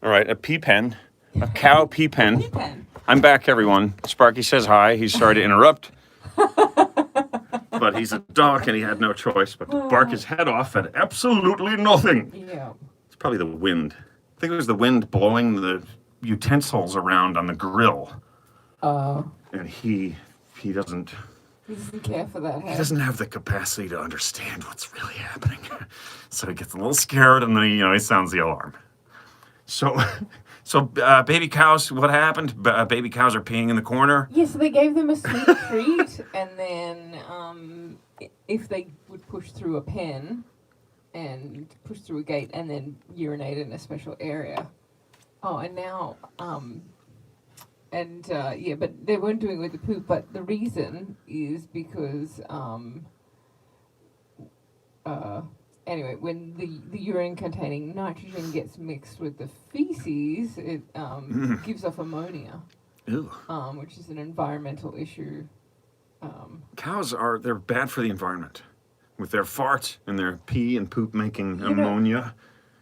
All right, a pee pen, a cow pee pen. Pee pen. I'm back, everyone. Sparky says hi. He's sorry to interrupt. But he's a dog and he had no choice but to bark his head off at absolutely nothing. Yeah. It's probably the wind. I think it was the wind blowing the utensils around on the grill. And he doesn't... He doesn't care for that. He doesn't have the capacity to understand what's really happening. So he gets a little scared and then he sounds the alarm. So baby cows, what happened? Baby cows are peeing in the corner. Yeah, so they gave them a sweet treat, and then if they would push through a pen and push through a gate and then urinate in a special area. Oh, and now, yeah, but they weren't doing it with the poop, but the reason is because, anyway, when the urine containing nitrogen gets mixed with the feces, it gives off ammonia. Ew. Which is an environmental issue. Cows they're bad for the environment. With their fart and their pee and poop making ammonia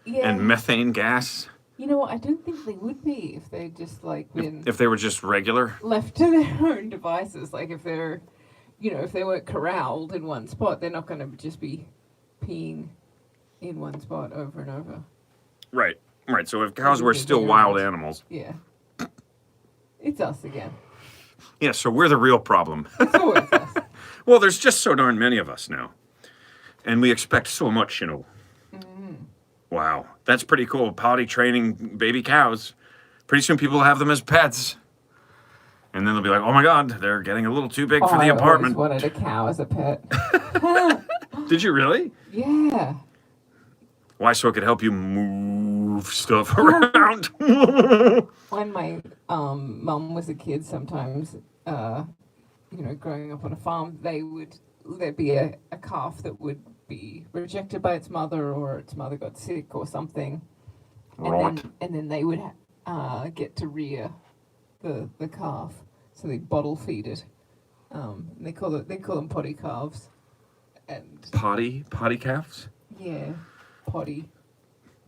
and methane gas. You know what, I don't think they would be if they just been... If they were just regular? Left to their own devices. Like if they're, if they weren't corralled in one spot, they're not going to just be peeing in one spot over and over. Right. So if cows were still wild animals. Yeah. It's us again. Yeah, so we're the real problem. It's always us. Well, there's just so darn many of us now. And we expect so much, Wow. That's pretty cool. Potty training baby cows. Pretty soon people will have them as pets. And then they'll be like, oh my God, they're getting a little too big for the apartment. I always wanted a cow as a pet. Did you really? Yeah. Why? So it could help you move stuff around? When my mum was a kid, sometimes, growing up on a farm, there'd be a calf that would be rejected by its mother, or its mother got sick or something. And then they would get to rear the calf, so they bottle feed it. And they call them potty calves. And potty calves? Yeah, potty.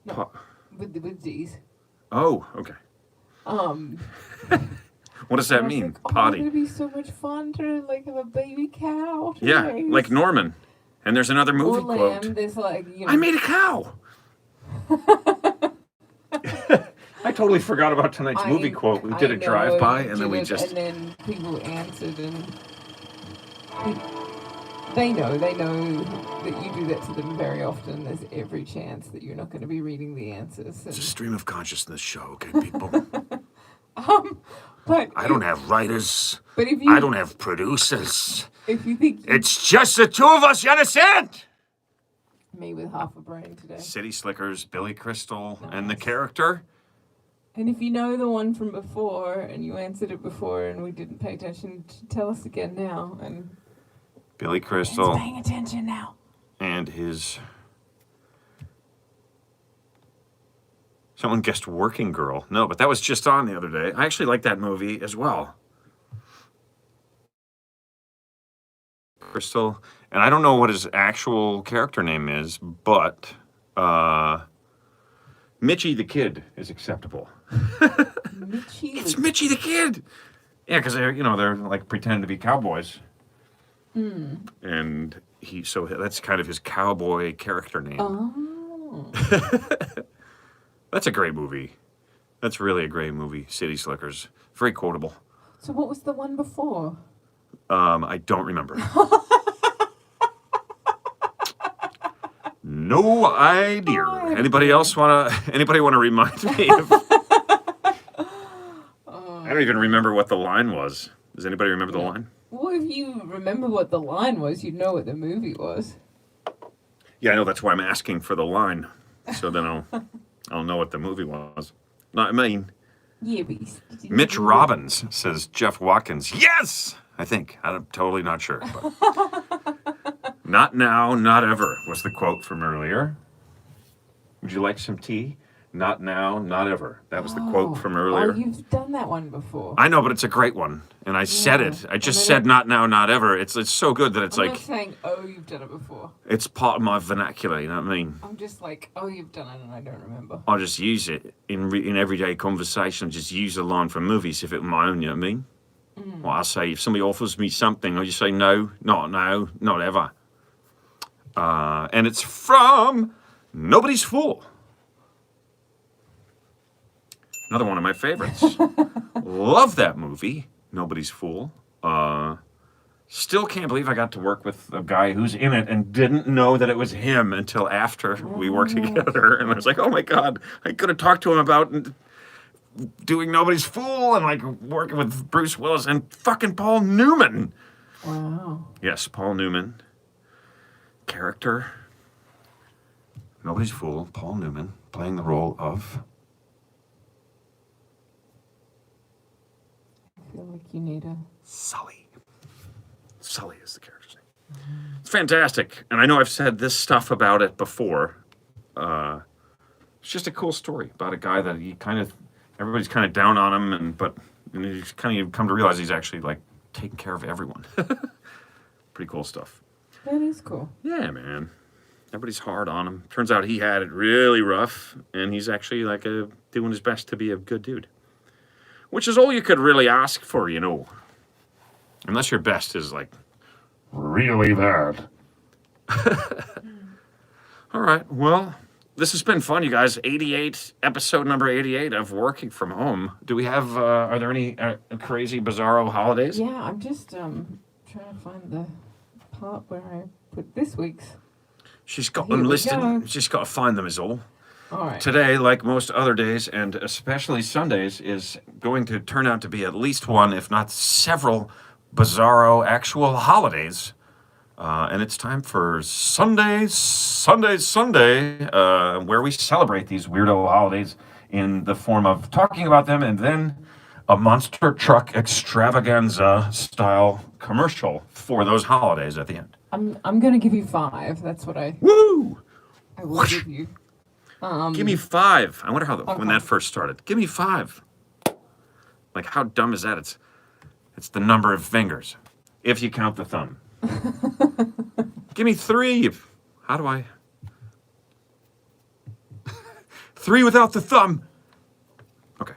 No, with D's. Oh, okay. What does that mean? Like, potty. It's gonna be so much fun to have a baby cow. Yeah, like Norman. And there's another movie or lamb, quote. There's I made a cow. I totally forgot about tonight's movie quote. We did a drive-by, and then we just... And then people answered, and they know that you do that to them very often. There's every chance that you're not going to be reading the answers. It's a stream of consciousness show, okay, people? But I don't have writers. But if you... I don't have producers. If you think... It's just the two of us, you understand? Me with half a brain today. City Slickers, Billy Crystal, and the character. And if you know the one from before, and you answered it before, and we didn't pay attention, tell us again now. And Billy Ben's Crystal paying attention now. and his... Someone guessed Working Girl. No, but that was just on the other day. I actually like that movie as well. Crystal, and I don't know what his actual character name is, but Mitchie the Kid is acceptable. It's Mitchie the Kid. Yeah, because they're like pretending to be cowboys, and so that's kind of his cowboy character name. Oh. That's a great movie. That's really a great movie. City Slickers, very quotable. So what was the one before? I don't remember. No idea. Anybody want to remind me of? I don't even remember what the line was. Does anybody remember the line? Well, if you remember what the line was, you'd know what the movie was. Yeah, I know. That's why I'm asking for the line, so then I'll know what the movie was. Yeah, but Mitch Robbins says Jeff Watkins. Yes, I think. I'm totally not sure. But. Not now, not ever was the quote from earlier. Would you like some tea? Not now, not ever. That was the quote from earlier. Oh, you've done that one before. I know, but it's a great one. And I said it. I just said not now, not ever. It's so good that it's I'm like... not saying, oh, you've done it before. It's part of my vernacular, you know what I mean? I'm just like, oh, you've done it and I don't remember. I'll just use it in everyday conversation. Just use a line from movies if it were my own, you know what I mean? Well, I say, if somebody offers me something, I'll just say, no, not now, not ever. And it's from Nobody's Fool. Another one of my favorites. Love that movie, Nobody's Fool. Still can't believe I got to work with a guy who's in it and didn't know that it was him until after we worked together. And I was like, oh my God, I could have talked to him about doing Nobody's Fool and like working with Bruce Willis and fucking Paul Newman. Wow. Yes, Paul Newman. Character. Nobody's Fool, Paul Newman, playing the role of... I feel like you need a... Sully. Sully is the character's name. It's fantastic. And I know I've said this stuff about it before. It's just a cool story about a guy that everybody's kind of down on him, but he's kind of come to realize he's actually like taking care of everyone. Pretty cool stuff. That is cool. Yeah, man. Everybody's hard on him. Turns out he had it really rough, and he's actually like doing his best to be a good dude. Which is all you could really ask for, you know. Unless your best is like really bad. All right, well, this has been fun, you guys. Episode number 88 of Working From Home. Do we have, are there any crazy, bizarro holidays? Yeah, I'm just trying to find the part where I put this week's. She's got them listed. She's just got to find them is all. All right. Today, like most other days, and especially Sundays, is going to turn out to be at least one, if not several, bizarro actual holidays. And it's time for Sunday, where we celebrate these weirdo holidays in the form of talking about them and then a monster truck extravaganza style commercial for those holidays at the end. I'm going to give you 5. That's what I Woo! will give you. Give me 5. I wonder how when that first started. Give me 5. Like, how dumb is that? It's the number of fingers, if you count the thumb. Give me 3. How do I? 3 without the thumb. Okay.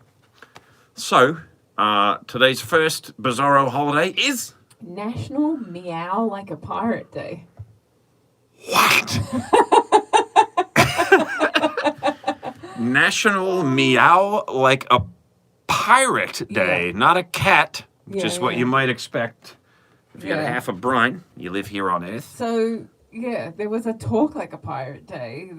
So, today's first bizarro holiday is... National Meow Like a Pirate Day. What? National Meow Like a Pirate Day, not a cat, which is what you might expect if you had half a brain. You live here on Earth. So, yeah, there was a Talk Like a Pirate Day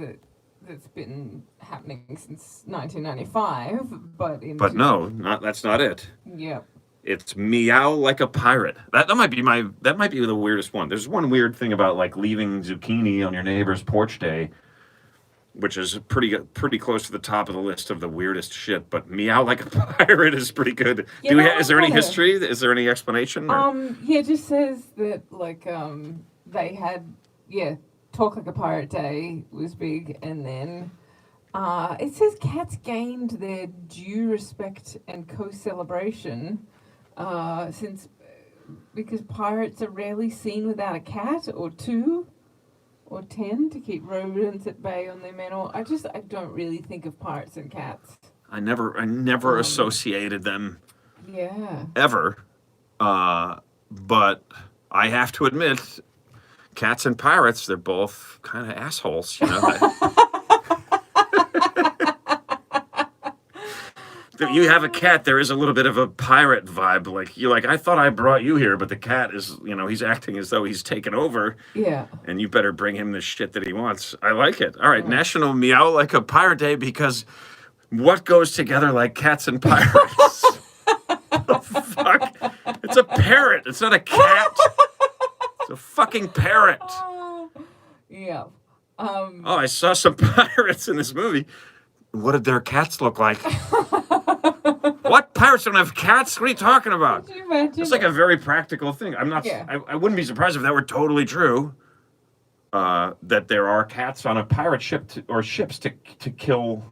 that's been happening since 1995, but no, that's not it. Yeah. It's Meow Like a Pirate. That might be the weirdest one. There's one weird thing about like leaving zucchini on your neighbor's porch day. which is pretty close to the top of the list of the weirdest shit. But meow like a pirate is pretty good. Is there any history? Is there any explanation? Yeah, it just says that like they had Talk Like a Pirate Day was big, and then it says cats gained their due respect and co-celebration because pirates are rarely seen without a cat or two or 10 to keep rodents at bay on their men. Or I don't really think of pirates and cats. I never associated them. Yeah. Ever. But I have to admit, cats and pirates, they're both kind of assholes, you know. You have a cat, there is a little bit of a pirate vibe. Like, you're like, I thought I brought you here, but the cat is, you know, he's acting as though he's taken over. Yeah. And you better bring him the shit that he wants. I like it. All right, National Meow Like a Pirate Day, because what goes together like cats and pirates? The fuck? It's a parrot. It's not a cat. It's a fucking parrot. Yeah. I saw some pirates in this movie. What did their cats look like? What? Pirates don't have cats? What are you talking about? Can you imagine? It's like a very practical thing. I'm not. Yeah. I wouldn't be surprised if that were totally true. That there are cats on a pirate ship or ships to kill.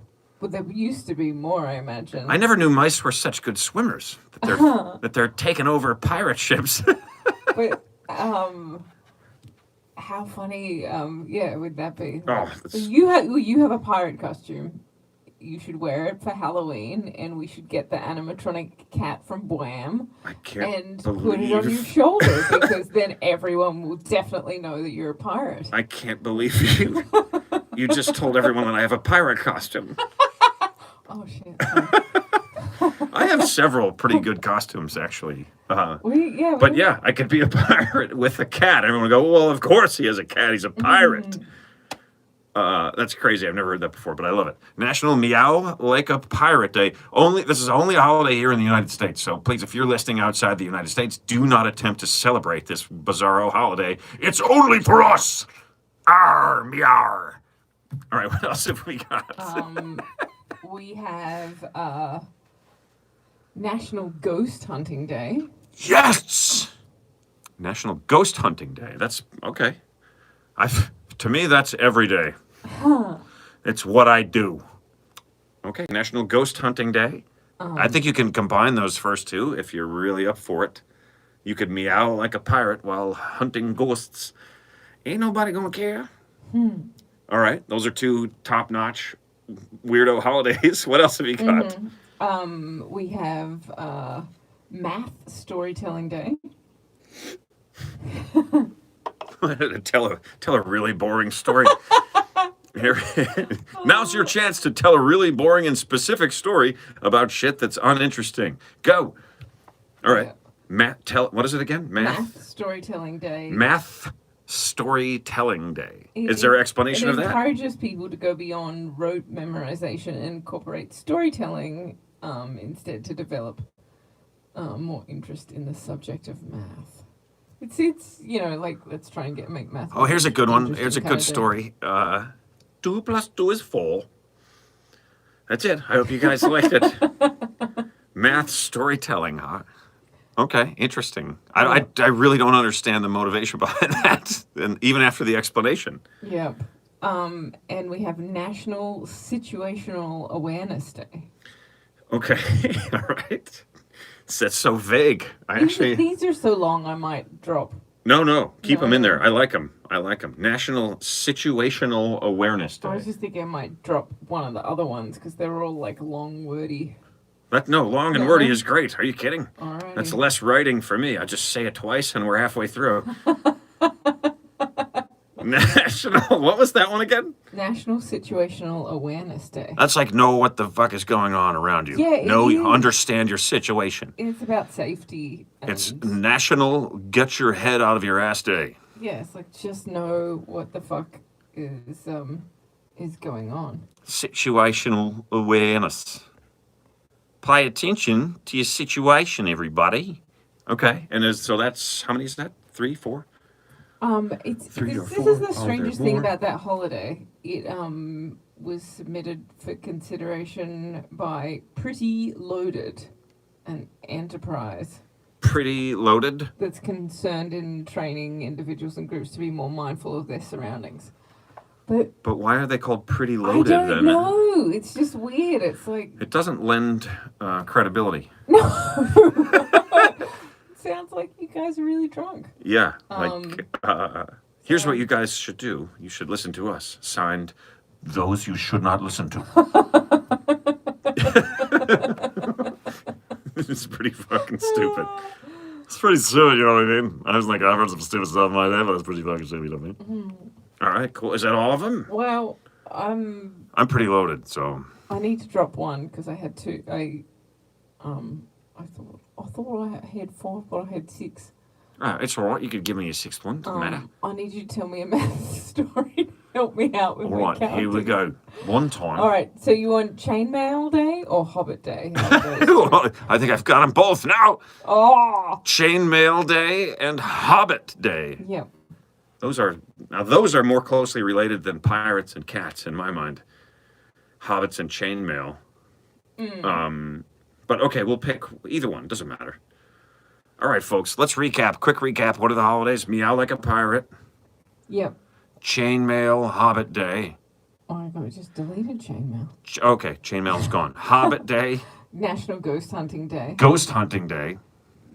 Well, there used to be more, I imagine. I never knew mice were such good swimmers. That they're taking over pirate ships. But how funny? Would that be? Oh, you have a pirate costume. You should wear it for Halloween, and we should get the animatronic cat from Wham! I can't And put it on your shoulder, because then everyone will definitely know that you're a pirate. I can't believe you. You just told everyone that I have a pirate costume. Oh shit! I have several pretty good costumes, actually. I could be a pirate with a cat. Everyone would go, well, of course he has a cat. He's a pirate. That's crazy. I've never heard that before, but I love it. National Meow Like a Pirate Day. This is only a holiday here in the United States. So please, if you're listening outside the United States, do not attempt to celebrate this bizarro holiday. It's only for us. Arr, meow. All right, what else have we got? We have National Ghost Hunting Day. Yes! National Ghost Hunting Day. That's okay. To me, that's every day. It's what I do. Okay, National Ghost Hunting Day. I think you can combine those first two if you're really up for it. You could meow like a pirate while hunting ghosts. Ain't nobody gonna care. All right, those are two top-notch weirdo holidays. What else have you got? We have Math Storytelling Day. Tell a really boring story. Here, now's your chance to tell a really boring and specific story about shit that's uninteresting. Go. All right. What is it again? Math Storytelling Day. Math Storytelling Day. Is there an explanation of that? It encourages people to go beyond rote memorization and incorporate storytelling instead to develop more interest in the subject of math. It's like, let's try and make math. Oh, here's a good one. Here's a good story. 2 + 2 is 4. That's it. I hope you guys liked it. Math storytelling, huh? Okay, interesting. I really don't understand the motivation behind that, and even after the explanation. Yep. And we have National Situational Awareness Day. Okay, all right. That's so vague. These are so long, I might drop. No. Keep them in there. I like them. National Situational Awareness Day. I was just thinking I might drop one of the other ones because they're all like long, wordy. Long and wordy is great. Are you kidding? Alrighty. That's less writing for me. I just say it twice and we're halfway through. What was that one again? National Situational Awareness Day. That's like know what the fuck is going on around you. Yeah, Understand your situation. It's about safety. It's National Get Your Head Out of Your Ass Day. Yeah, it's like just know what the fuck is going on. Situational awareness. Pay attention to your situation, everybody. Okay, and so that's, how many is that? 3, 4? This is the strangest thing about that holiday. It was submitted for consideration by Pretty Loaded, an enterprise Pretty loaded. that's concerned in training individuals and groups to be more mindful of their surroundings. But But why are they called pretty I loaded don't then? know. It's just weird. It's like, It doesn't lend credibility. sounds like you guys are really drunk. Yeah. Here's what you guys should do. You should listen to us. Signed, those you should not listen to. It's pretty fucking stupid. It's pretty stupid, you know what I mean? I was like, I've heard some stupid stuff in my day, but it's pretty fucking stupid, you know what I mean? All right, cool. Is that all of them? Well, I'm pretty loaded, so. I need to drop one because I had two. I thought I had 5, but I had 6. It's all right. You could give me a 6th one. Doesn't matter. I need you to tell me a math story to help me out with All my right, here we counting. go. One time. All right, so you want Chainmail Day or Hobbit Day? How are those? I think I've got them both now. Oh, Chainmail Day and Hobbit Day. yeah. Those are more closely related than pirates and cats in my mind. Hobbits and chainmail. But okay, we'll pick either one. Doesn't matter. All right, folks. Let's recap. Quick recap. What are the holidays? Meow like a pirate. Yep. Chainmail. Hobbit Day. Oh my god, we just deleted Chainmail. Okay, chainmail's gone. Hobbit Day. National Ghost Hunting Day. Ghost Hunting Day.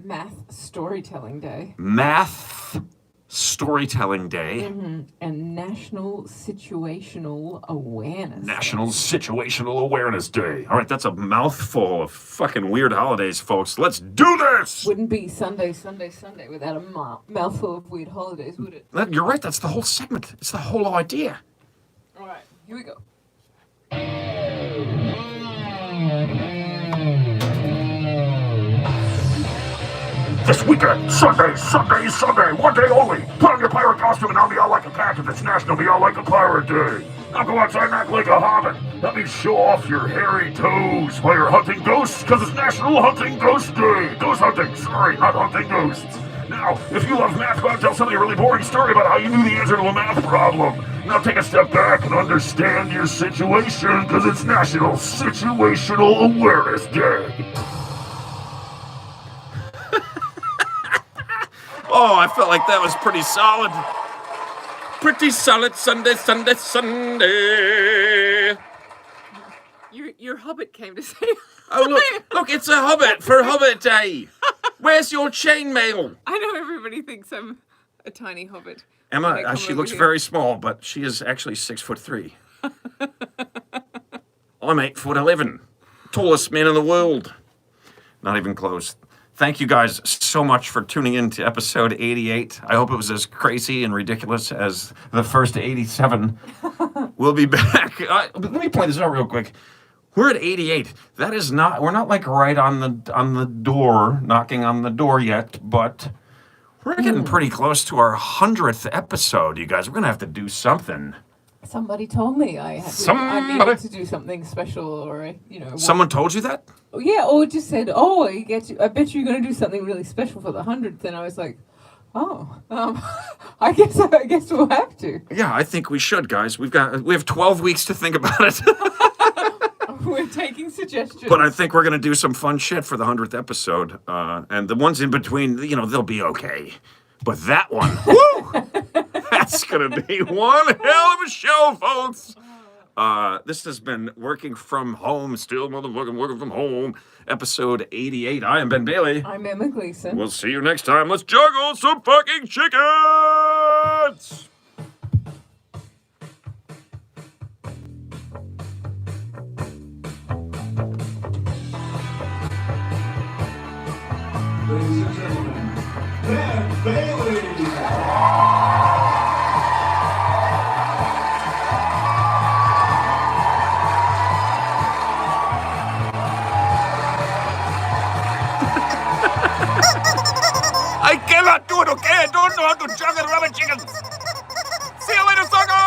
Math Storytelling Day. Math Storytelling Day. And National Situational Awareness National Situational Awareness Day. All right, that's a mouthful of fucking weird holidays, folks. Let's do this! Wouldn't be Sunday without a mouthful of weird holidays, would it? You're right, that's the whole segment. It's the whole idea. Alright, here we go. This weekend, Sunday, one day only. Put on your pirate costume and I'll be out like a cat because it's National Be Out Like a Pirate Day. Now go outside and act like a hobbit. Let me show off your hairy toes while you're hunting ghosts because it's National Hunting Ghost Day. Ghost hunting, sorry, not hunting ghosts. Now, if you love math, go out and tell somebody a really boring story about how you knew the answer to a math problem. Now take a step back and understand your situation because it's National Situational Awareness Day. Oh, I felt like that was pretty solid. Pretty solid Sunday. Your hobbit came to say. Oh, look, it's a hobbit for Hobbit Day. Where's your chainmail? I know everybody thinks I'm a tiny hobbit. Emma, she looks very small, but she is actually 6'3". I'm 8'11". Tallest man in the world. Not even close. Thank you guys so much for tuning in to episode 88. I hope it was as crazy and ridiculous as the first 87. We'll be back. Let me point this out real quick. We're at 88. That is not. We're not like right on the door, knocking on the door yet, but we're getting pretty close to our 100th episode. You guys, we're gonna have to do something. Somebody told me I needed to do something special, or Someone told you that? Yeah, or just said, "Oh, I bet you're going to do something really special for the 100th." And I was like, "Oh, I guess we'll have to." Yeah, I think we should, guys. We have 12 weeks to think about it. We're taking suggestions. But I think we're going to do some fun shit for the 100th episode. And the ones in between, they'll be okay. But that one, woo! That's going to be one hell of a show, folks. This has been Working From Home, still motherfucking Working From Home, episode 88. I am Ben Bailey. I'm Emma Gleason. We'll see you next time. Let's juggle some fucking chickens! Ladies and gentlemen, Ben Bailey. I cannot do it, okay? I don't know how to juggle rubber chickens. See you later, sucker!